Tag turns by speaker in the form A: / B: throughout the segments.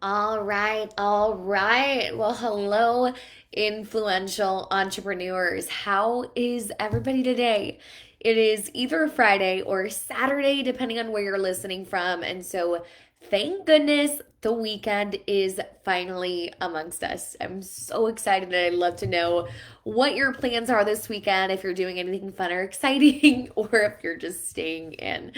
A: All right, all right. Well, hello, influential entrepreneurs. How is everybody today? It is either Friday or Saturday, depending on where you're listening from. And so, thank goodness the weekend is finally amongst us. I'm so excited and I'd love to know what your plans are this weekend, if you're doing anything fun or exciting, or if you're just staying in.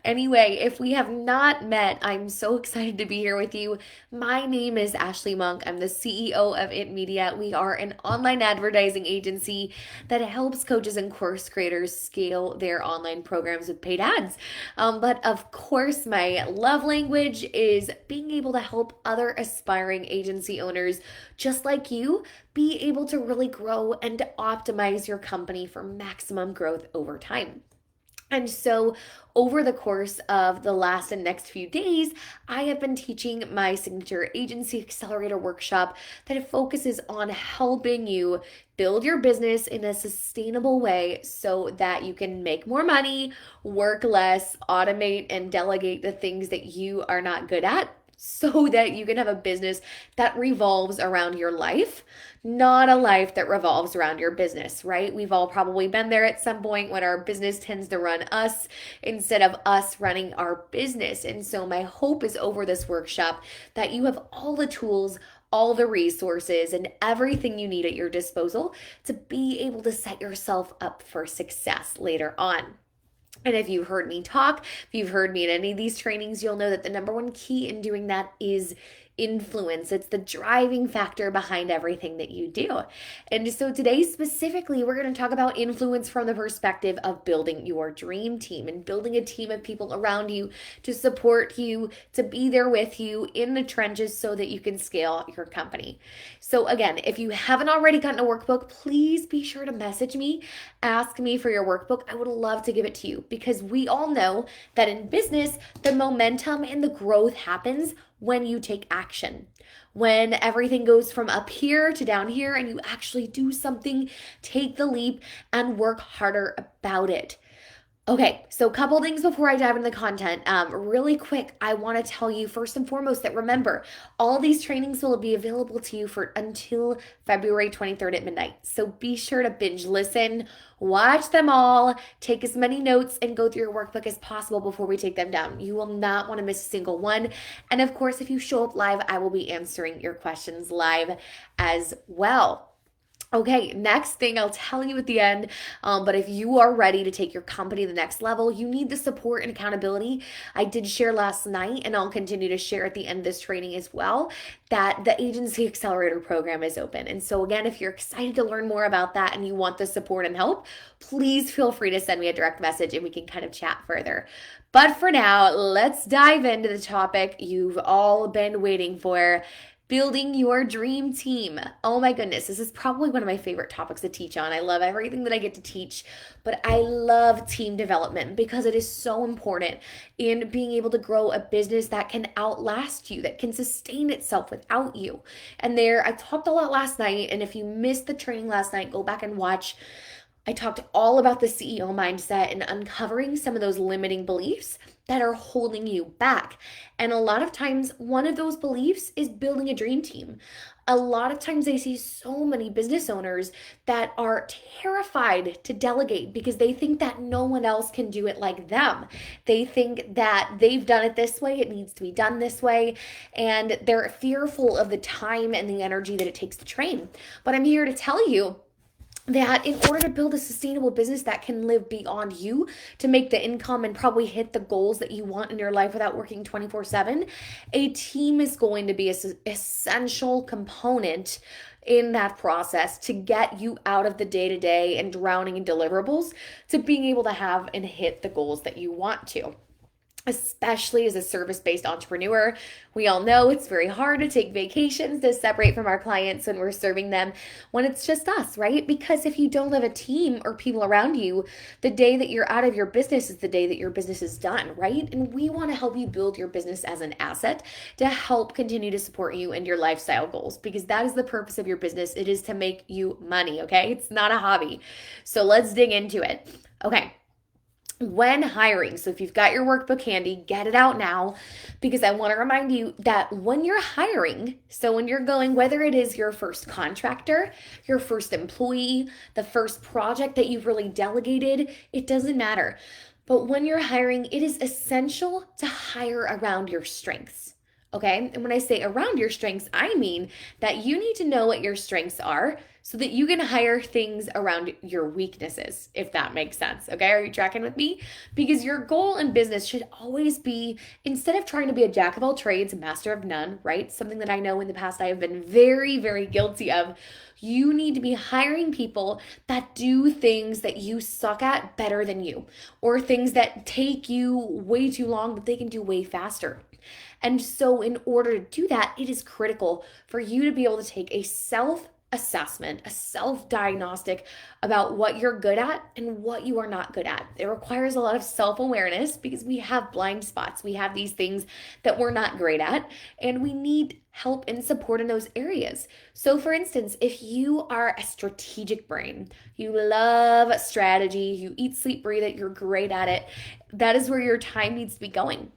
A: Anyway, if we have not met, I'm so excited to be here with you. My name is Ashley Monk. I'm the CEO of It Media. We are an online advertising agency that helps coaches and course creators scale their online programs with paid ads. But of course, my love language is being able to help other aspiring agency owners just like you be able to really grow and optimize your company for maximum growth over time. And so, over the course of the last and next few days, I have been teaching my signature agency accelerator workshop that focuses on helping you build your business in a sustainable way so that you can make more money, work less, automate, and delegate the things that you are not good at, so that you can have a business that revolves around your life, not a life that revolves around your business, right? We've all probably been there at some point when our business tends to run us instead of us running our business. And so, my hope is over this workshop that you have all the tools, all the resources, and everything you need at your disposal to be able to set yourself up for success later on. And if you've heard me talk, if you've heard me in any of these trainings, you'll know that the number one key in doing that is influence. It's the driving factor behind everything that you do. And so today, specifically, we're going to talk about influence from the perspective of building your dream team and building a team of people around you to support you, to be there with you in the trenches so that you can scale your company. So, again, if you haven't already gotten a workbook, please be sure to message me, ask me for your workbook. I would love to give it to you because we all know that in business, the momentum and the growth happens when you take action. When everything goes from up here to down here and you actually do something, take the leap and work harder about it. Okay, so a couple things before I dive into the content. Really quick, I want to tell you first and foremost that remember, all these trainings will be available to you for until February 23rd at midnight. So be sure to binge listen, watch them all, take as many notes, and go through your workbook as possible before we take them down. You will not want to miss a single one. And of course, if you show up live, I will be answering your questions live as well. Okay, next thing I'll tell you at the end, but if you are ready to take your company to the next level, you need the support and accountability. I did share last night, and I'll continue to share at the end of this training as well, that the Agency Accelerator program is open. And so again, if you're excited to learn more about that and you want the support and help, please feel free to send me a direct message and we can kind of chat further. But for now, let's dive into the topic you've all been waiting for. Building your dream team. Oh my goodness, this is probably one of my favorite topics to teach on. I love everything that I get to teach, but I love team development because it is so important in being able to grow a business that can outlast you, that can sustain itself without you. And I talked a lot last night, and if you missed the training last night, go back and watch. I talked all about the CEO mindset and uncovering some of those limiting beliefs that are holding you back. And a lot of times, one of those beliefs is building a dream team. A lot of times, I see so many business owners that are terrified to delegate because they think that no one else can do it like them. They think that they've done it this way, it needs to be done this way, and they're fearful of the time and the energy that it takes to train. But I'm here to tell you that in order to build a sustainable business that can live beyond you, to make the income and probably hit the goals that you want in your life without working 24/7, a team is going to be an essential component in that process to get you out of the day-to-day and drowning in deliverables to being able to have and hit the goals that you want to. Especially as a service-based entrepreneur, we all know it's very hard to take vacations, to separate from our clients when we're serving them when it's just us, right? Because if you don't have a team or people around you, the day that you're out of your business is the day that your business is done, right? And we want to help you build your business as an asset to help continue to support you and your lifestyle goals, because that is the purpose of your business. It is to make you money, okay? It's not a hobby. So let's dig into it. Okay. When hiring, so if you've got your workbook handy, get it out now, because I want to remind you that when you're hiring, so when you're going, whether it is your first contractor, your first employee, the first project that you've really delegated, it doesn't matter. But when you're hiring, it is essential to hire around your strengths. Okay. And when I say around your strengths, I mean that you need to know what your strengths are so that you can hire things around your weaknesses, if that makes sense. Okay. Are you tracking with me? Because your goal in business should always be, instead of trying to be a jack of all trades, a master of none, right? Something that I know in the past I have been very, very guilty of. You need to be hiring people that do things that you suck at better than you, or things that take you way too long, but they can do way faster. And so, in order to do that, it is critical for you to be able to take a self assessment, a self diagnostic about what you're good at and what you are not good at. It requires a lot of self awareness because we have blind spots. We have these things that we're not great at, and we need help and support in those areas. So, for instance, if you are a strategic brain, you love strategy, you eat, sleep, breathe it, you're great at it, that is where your time needs to be going.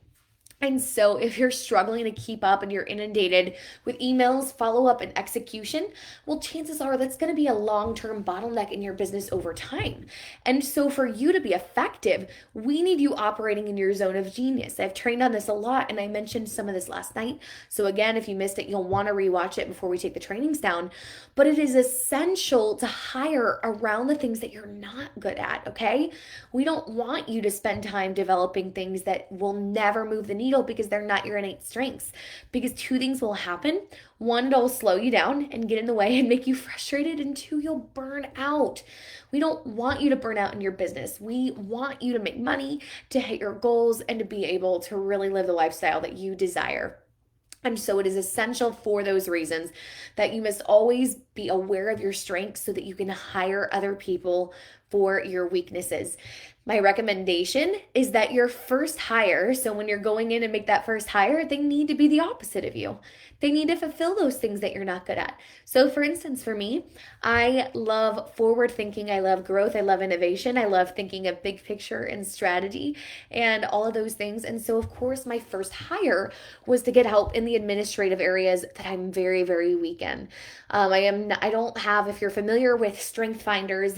A: And so, if you're struggling to keep up and you're inundated with emails, follow up, and execution, well, chances are that's going to be a long term bottleneck in your business over time. And so, for you to be effective, we need you operating in your zone of genius. I've trained on this a lot, and I mentioned some of this last night. So, again, if you missed it, you'll want to rewatch it before we take the trainings down. But it is essential to hire around the things that you're not good at, okay? We don't want you to spend time developing things that will never move the needle because they're not your innate strengths. Because two things will happen. One, it'll slow you down and get in the way and make you frustrated. And two, you'll burn out. We don't want you to burn out in your business. We want you to make money, to hit your goals, and to be able to really live the lifestyle that you desire. And so it is essential for those reasons that you must always be aware of your strengths so that you can hire other people for your weaknesses. My recommendation is that your first hire, so when you're going in and make that first hire, they need to be the opposite of you. They need to fulfill those things that you're not good at. So, for instance, for me, I love forward thinking. I love growth. I love innovation. I love thinking of big picture and strategy and all of those things. And so, of course, my first hire was to get help in the administrative areas that I'm very, very weak in. I don't have, if you're familiar with Strength Finders,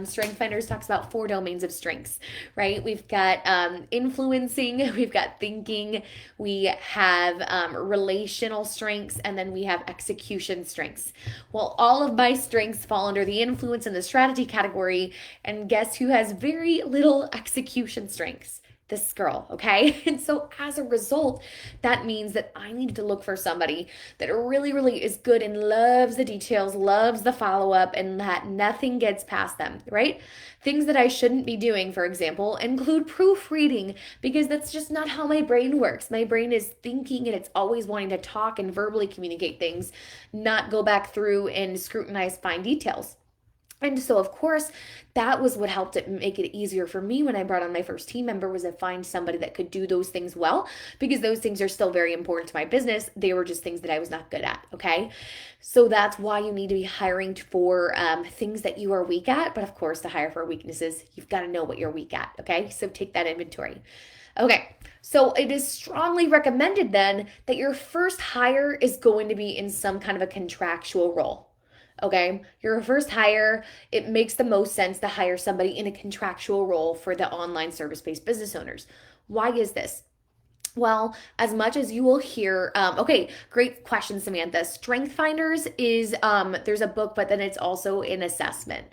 A: Strength Finders talks about 4 domains of strengths, right? We've got influencing, we've got thinking, we have relational strengths, and then we have execution strengths. Well, all of my strengths fall under the influence and the strategy category, and guess who has very little execution strengths? This girl, okay? And so as a result, that means that I needed to look for somebody that really, really is good and loves the details, loves the follow-up, and that nothing gets past them, right? Things that I shouldn't be doing, for example, include proofreading, because that's just not how my brain works. My brain is thinking and it's always wanting to talk and verbally communicate things, not go back through and scrutinize fine details. And so, of course, that was what helped it make it easier for me when I brought on my first team member, was to find somebody that could do those things well, because those things are still very important to my business. They were just things that I was not good at, okay? So that's why you need to be hiring for things that you are weak at. But of course, to hire for weaknesses, you've got to know what you're weak at, okay? So take that inventory. Okay, so it is strongly recommended then that your first hire is going to be in some kind of a contractual role. Okay, your first hire, it makes the most sense to hire somebody in a contractual role for the online service-based business owners. Why is this? Well, as much as you will hear, okay, great question, Samantha. Strength Finders is, there's a book, but then it's also an assessment.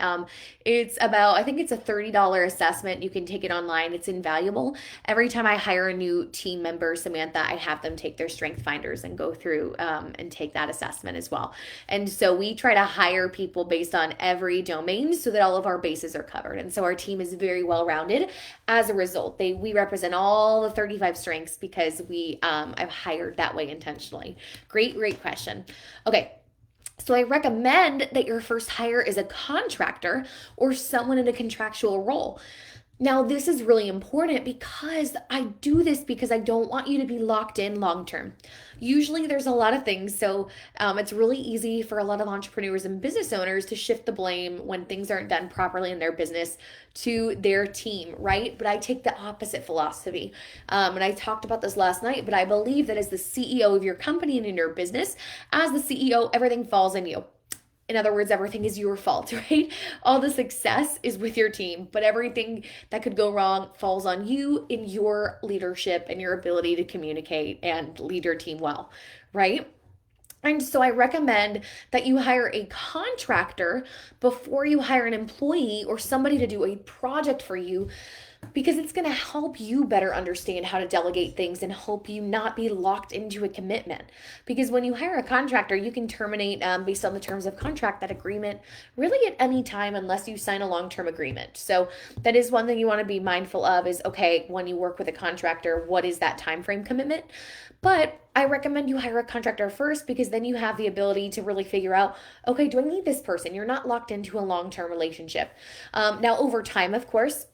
A: It's about, I think it's a $30 assessment. You can take it online. It's invaluable. Every time I hire a new team member, Samantha, I have them take their Strength Finders and go through and take that assessment as well. And so we try to hire people based on every domain so that all of our bases are covered. And so our team is very well-rounded. As a result, we represent all the 35 strengths because I've hired that way intentionally. Great question. Okay. So I recommend that your first hire is a contractor or someone in a contractual role. Now, this is really important because I do this because I don't want you to be locked in long term. Usually, there's a lot of things. So, it's really easy for a lot of entrepreneurs and business owners to shift the blame when things aren't done properly in their business to their team, right? But I take the opposite philosophy. And I talked about this last night, but I believe that as the CEO of your company and in your business, as the CEO, everything falls in you. In other words, everything is your fault, right? All the success is with your team, but everything that could go wrong falls on you in your leadership and your ability to communicate and lead your team well, right? And so I recommend that you hire a contractor before you hire an employee or somebody to do a project for you, because it's going to help you better understand how to delegate things and help you not be locked into a commitment. Because when you hire a contractor, you can terminate based on the terms of contract that agreement really at any time unless you sign a long-term agreement. So that is one thing you want to be mindful of is, okay, when you work with a contractor, what is that time frame commitment? But I recommend you hire a contractor first because then you have the ability to really figure out, okay, do I need this person? You're not locked into a long-term relationship. Now, over time, of course,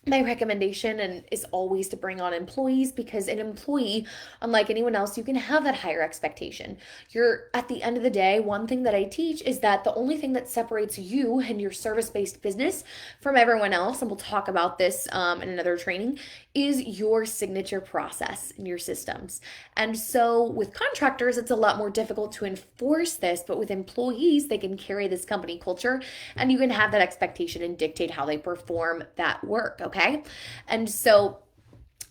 A: my recommendation and is always to bring on employees, because an employee, unlike anyone else, you can have that higher expectation. You're at the end of the day, one thing that I teach is that the only thing that separates you and your service-based business from everyone else, and we'll talk about this in another training, is your signature process in your systems. And so with contractors, it's a lot more difficult to enforce this, but with employees, they can carry this company culture and you can have that expectation and dictate how they perform that work. Okay. And so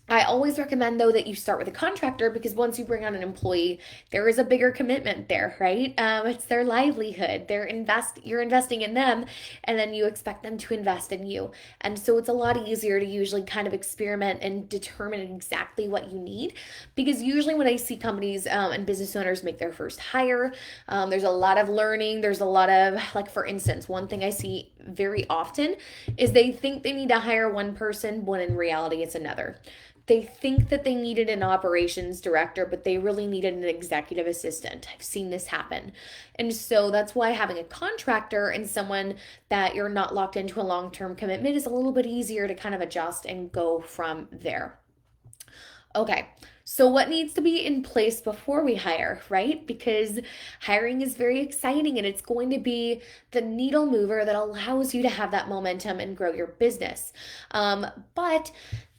A: I always recommend, though, that you start with a contractor, because once you bring on an employee, there is a bigger commitment there, right? It's their livelihood. You're investing in them, and then you expect them to invest in you. And so it's a lot easier to usually kind of experiment and determine exactly what you need, because usually when I see companies and business owners make their first hire, there's a lot of learning. There's a lot of, like, for instance, one thing I see very often is they think they need to hire one person when in reality it's another. They think that they needed an operations director, but they really needed an executive assistant. I've seen this happen. And so that's why having a contractor and someone that you're not locked into a long-term commitment is a little bit easier to kind of adjust and go from there. Okay. So, what needs to be in place before we hire, right? Because hiring is very exciting and it's going to be the needle mover that allows you to have that momentum and grow your business. But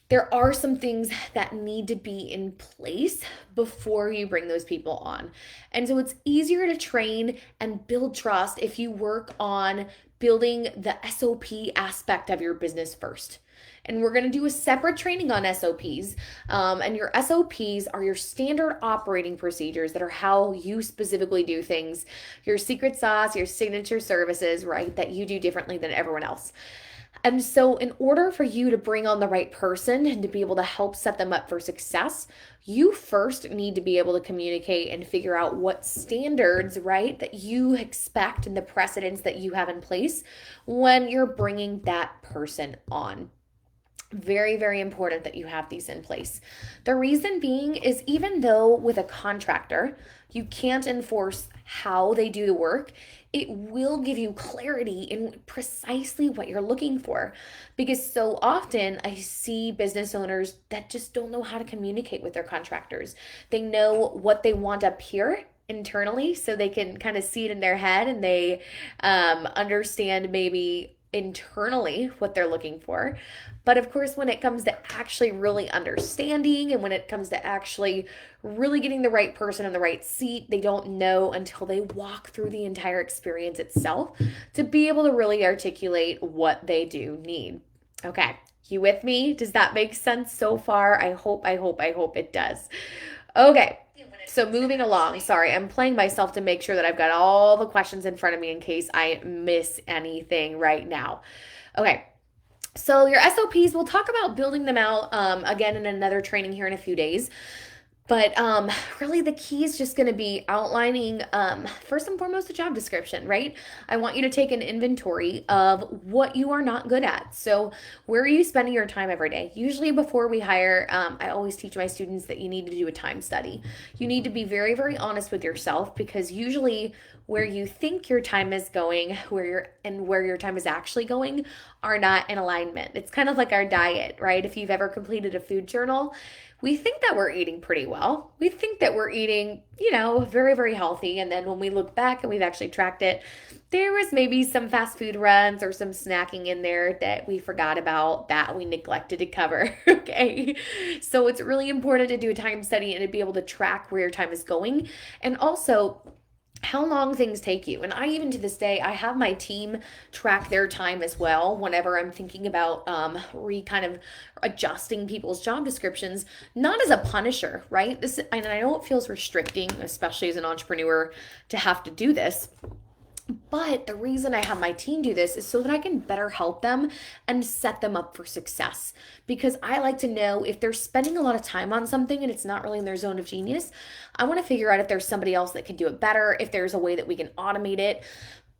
A: there are some things that need to be in place before you bring those people on. And so it's easier to train and build trust if you work on building the SOP aspect of your business first. And we're going to do a separate training on SOPs. And your SOPs are your standard operating procedures that are how you specifically do things, your secret sauce, your signature services, right, that you do differently than everyone else. And so, in order for you to bring on the right person and to be able to help set them up for success, you first need to be able to communicate and figure out what standards, right, that you expect and the precedents that you have in place when you're bringing that person on. Very, very important that you have these in place. The reason being is, even though with a contractor, you can't enforce how they do the work, it will give you clarity in precisely what you're looking for. Because so often I see business owners that just don't know how to communicate with their contractors. They know what they want up here internally, so they can kind of see it in their head, and they understand maybe internally what they're looking for. But of course, when it comes to actually really understanding and when it comes to actually really getting the right person in the right seat, they don't know until they walk through the entire experience itself to be able to really articulate what they do need. Okay, you with me? Does that make sense so far? I hope it does. Okay. So moving along, sorry, I'm playing myself to make sure that I've got all the questions in front of me in case I miss anything right now. Okay, so your SOPs, we'll talk about building them out again in another training here in a few days. But really, the key is just going to be outlining, first and foremost, the job description, right? I want you to take an inventory of what you are not good at. So, where are you spending your time every day? Usually, before we hire, I always teach my students that you need to do a time study. You need to be very, very honest with yourself, because usually, where you think your time is going, where your time is actually going, are not in alignment. It's kind of like our diet, right? If you've ever completed a food journal, we think that we're eating pretty well. We think that we're eating, very, very healthy. And then when we look back and we've actually tracked it, there was maybe some fast food runs or some snacking in there that we forgot about, that we neglected to cover. Okay. So it's really important to do a time study and to be able to track where your time is going. And also, how long things take you. And I, even to this day, I have my team track their time as well whenever I'm thinking about kind of adjusting people's job descriptions, not as a punisher, right? And I know it feels restricting, especially as an entrepreneur, to have to do this. But the reason I have my team do this is so that I can better help them and set them up for success. Because I like to know if they're spending a lot of time on something and it's not really in their zone of genius, I want to figure out if there's somebody else that can do it better, if there's a way that we can automate it,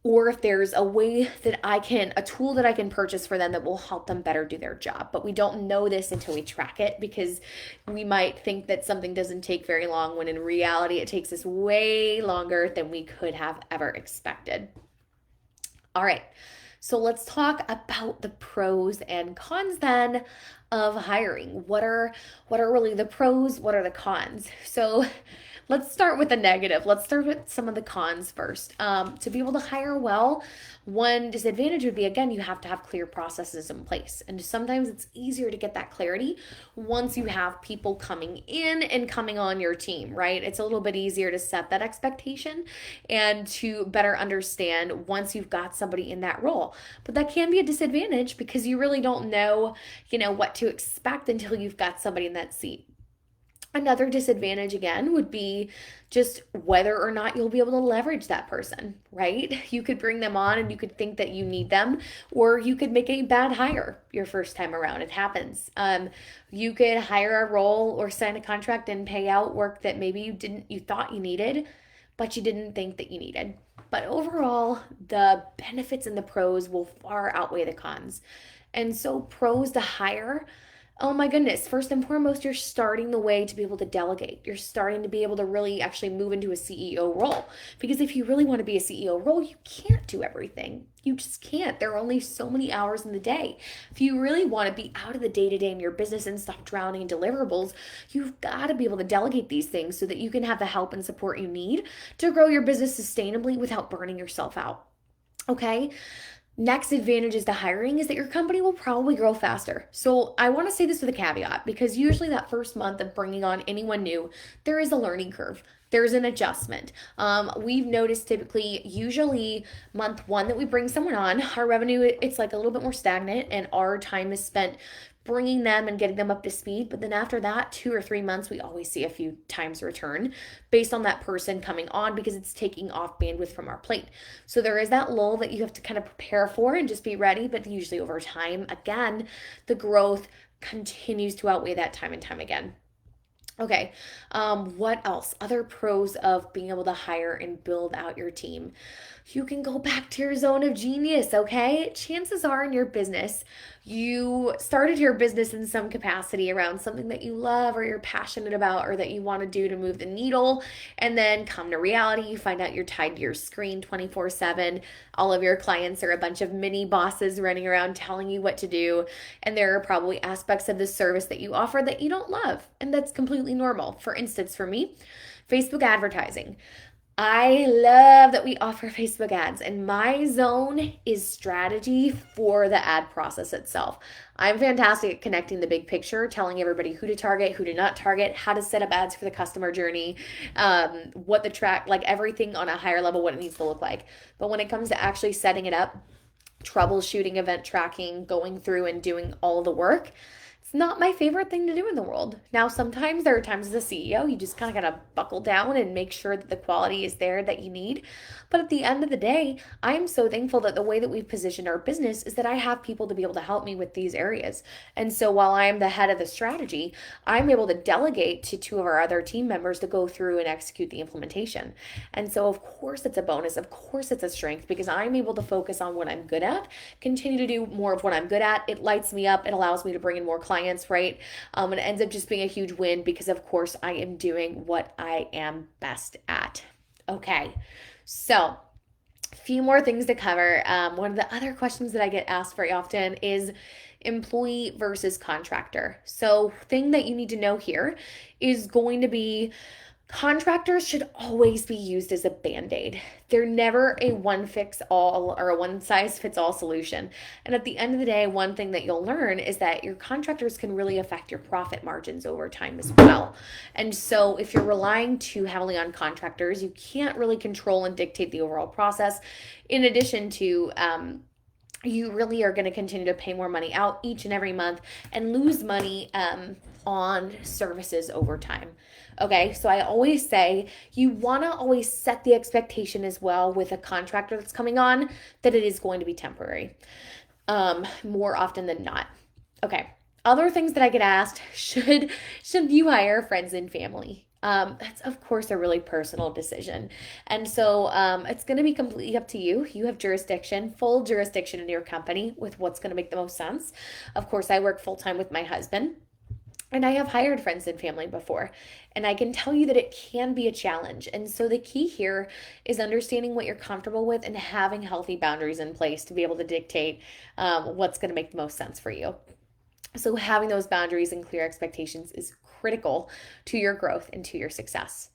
A: or if there's a tool that I can purchase for them that will help them better do their job. But we don't know this until we track it, because we might think that something doesn't take very long when in reality it takes us way longer than we could have ever expected. All right. So let's talk about the pros and cons then of hiring. What are really the pros? What are the cons? So let's start with the negative. Let's start with some of the cons first. To be able to hire well, one disadvantage would be, again, you have to have clear processes in place. And sometimes it's easier to get that clarity once you have people coming in and coming on your team, right? It's a little bit easier to set that expectation and to better understand once you've got somebody in that role. But that can be a disadvantage because you really don't know, what to expect until you've got somebody in that seat. Another disadvantage, again, would be just whether or not you'll be able to leverage that person, right? You could bring them on and you could think that you need them, or you could make a bad hire your first time around. It happens. You could hire a role or sign a contract and pay out work that maybe you thought you needed, but you didn't think that you needed. But overall, the benefits and the pros will far outweigh the cons. And so, pros to hire. Oh my goodness. First and foremost, you're starting the way to be able to delegate. You're starting to be able to really actually move into a CEO role. Because if you really want to be a CEO role, you can't do everything. You just can't. There are only so many hours in the day. If you really want to be out of the day-to-day in your business and stop drowning in deliverables, you've got to be able to delegate these things so that you can have the help and support you need to grow your business sustainably without burning yourself out. Okay? Next advantage is the hiring is that your company will probably grow faster. So I want to say this with a caveat, because usually that first month of bringing on anyone new, there is a learning curve. There's an adjustment. We've noticed typically, usually month one that we bring someone on, our revenue, it's like a little bit more stagnant and our time is spent bringing them and getting them up to speed. But then after that, 2 or 3 months, we always see a few times return based on that person coming on, because it's taking off bandwidth from our plate. So there is that lull that you have to kind of prepare for and just be ready. But usually over time, again, the growth continues to outweigh that time and time again. Okay, what else? Other pros of being able to hire and build out your team. You can go back to your zone of genius, okay? Chances are in your business, you started your business in some capacity around something that you love or you're passionate about or that you want to do to move the needle. And then come to reality, you find out you're tied to your screen 24/7. All of your clients are a bunch of mini bosses running around telling you what to do. And there are probably aspects of the service that you offer that you don't love. And that's completely normal. For instance, for me, Facebook advertising. I love that we offer Facebook ads, and my zone is strategy for the ad process itself. I'm fantastic at connecting the big picture, telling everybody who to target, who to not target, how to set up ads for the customer journey, what the track, like everything on a higher level, what it needs to look like. But when it comes to actually setting it up, troubleshooting, event tracking, going through and doing all the work, It's not my favorite thing to do in the world. Now, sometimes there are times as a CEO, you just kind of got to buckle down and make sure that the quality is there that you need. But at the end of the day, I'm so thankful that the way that we've positioned our business is that I have people to be able to help me with these areas. And so while I'm the head of the strategy, I'm able to delegate to two of our other team members to go through and execute the implementation. And so, of course, it's a bonus. Of course, it's a strength because I'm able to focus on what I'm good at, continue to do more of what I'm good at. It lights me up. It allows me to bring in more clients, right? And it ends up just being a huge win because, of course, I am doing what I am best at. Okay, so a few more things to cover. One of the other questions that I get asked very often is employee versus contractor. So, thing that you need to know here is going to be contractors should always be used as a band-aid. They're never a one fix all or a one size fits all solution. And at the end of the day, one thing that you'll learn is that your contractors can really affect your profit margins over time as well. And so if you're relying too heavily on contractors, you can't really control and dictate the overall process. In addition to you really are going to continue to pay more money out each and every month and lose money on services over time. Okay, so I always say you want to always set the expectation as well with a contractor that's coming on that it is going to be temporary, more often than not. Okay, other things that I get asked: should you hire friends and family? That's of course a really personal decision, and so it's going to be completely up to you. You have jurisdiction, full jurisdiction in your company with what's going to make the most sense. Of course, I work full time with my husband. And I have hired friends and family before, and I can tell you that it can be a challenge. And so the key here is understanding what you're comfortable with and having healthy boundaries in place to be able to dictate what's going to make the most sense for you. So having those boundaries and clear expectations is critical to your growth and to your success.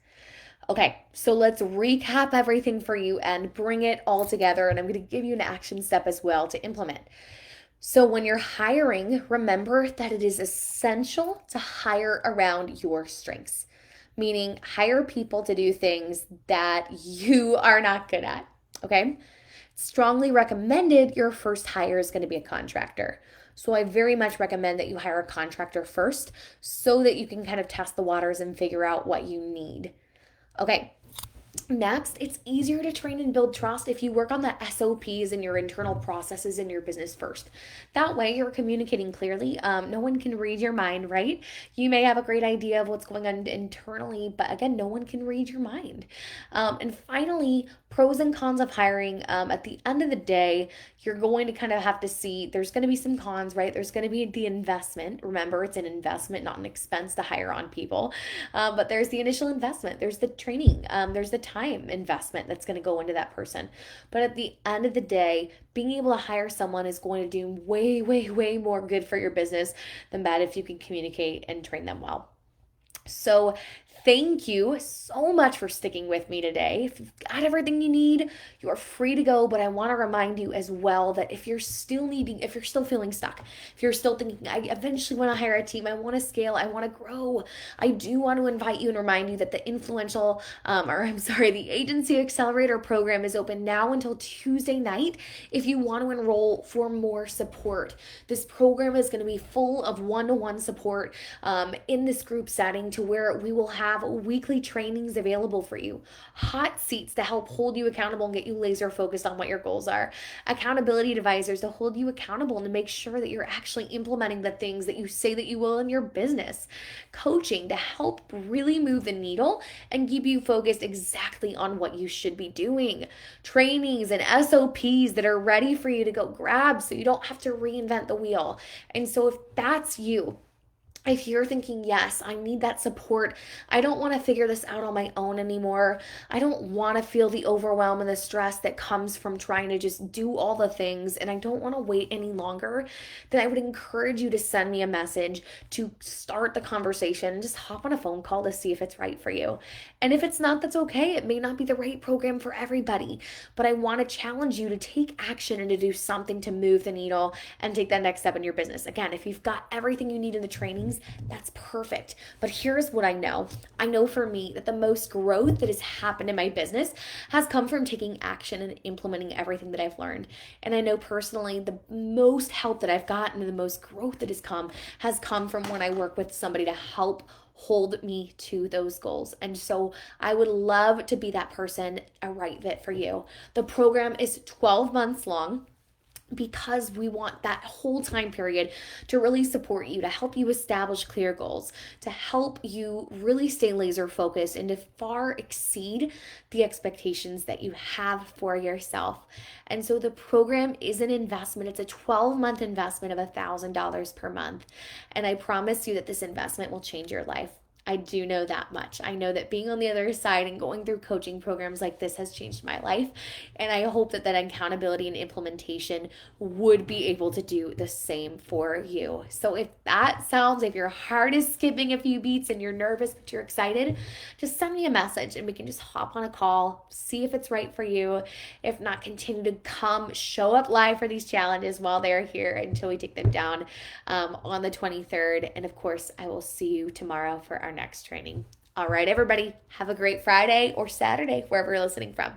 A: Okay, so let's recap everything for you and bring it all together. And I'm going to give you an action step as well to implement. So when you're hiring, remember that it is essential to hire around your strengths, meaning hire people to do things that you are not good at, okay? Strongly recommended your first hire is going to be a contractor. So I very much recommend that you hire a contractor first so that you can kind of test the waters and figure out what you need. Okay. Next, it's easier to train and build trust if you work on the SOPs and your internal processes in your business first. That way, you're communicating clearly. No one can read your mind, right? You may have a great idea of what's going on internally, but again, no one can read your mind. And finally, pros and cons of hiring. At the end of the day, you're going to kind of have to see there's going to be some cons, right? There's going to be the investment. Remember, it's an investment, not an expense to hire on people. But there's the initial investment, there's the training, there's the time investment that's going to go into that person. But at the end of the day, being able to hire someone is going to do way, way, way more good for your business than bad if you can communicate and train them well. So thank you so much for sticking with me today. If you've got everything you need, you are free to go. But I want to remind you as well that if you're still feeling stuck, if you're still thinking, I eventually want to hire a team, I want to scale, I want to grow, I do want to invite you and remind you that the the Agency Accelerator program is open now until Tuesday night. If you want to enroll for more support, this program is going to be full of one-to-one support in this group setting to where we will have weekly trainings available for you, hot seats to help hold you accountable and get you laser focused on what your goals are, accountability advisors to hold you accountable and to make sure that you're actually implementing the things that you say that you will in your business, coaching to help really move the needle and keep you focused exactly on what you should be doing, trainings and SOPs that are ready for you to go grab so you don't have to reinvent the wheel. And so if that's you, if you're thinking, yes, I need that support, I don't want to figure this out on my own anymore, I don't want to feel the overwhelm and the stress that comes from trying to just do all the things, and I don't want to wait any longer, then I would encourage you to send me a message to start the conversation. Just hop on a phone call to see if it's right for you. And if it's not, that's okay. It may not be the right program for everybody, but I want to challenge you to take action and to do something to move the needle and take that next step in your business. Again, if you've got everything you need in the trainings, things, that's perfect. But here's what I know. I know for me that the most growth that has happened in my business has come from taking action and implementing everything that I've learned. And I know personally the most help that I've gotten and the most growth that has come from when I work with somebody to help hold me to those goals. And so I would love to be that person, a right fit for you. The program is 12 months long, because we want that whole time period to really support you, to help you establish clear goals, to help you really stay laser focused and to far exceed the expectations that you have for yourself. And so the program is an investment. It's a 12-month investment of $1,000 per month. And I promise you that this investment will change your life. I do know that much. I know that being on the other side and going through coaching programs like this has changed my life. And I hope that accountability and implementation would be able to do the same for you. So if your heart is skipping a few beats and you're nervous but you're excited, just send me a message and we can just hop on a call, see if it's right for you. If not, continue to show up live for these challenges while they're here until we take them down on the 23rd. And of course, I will see you tomorrow for our next training. All right, everybody, have a great Friday or Saturday, wherever you're listening from.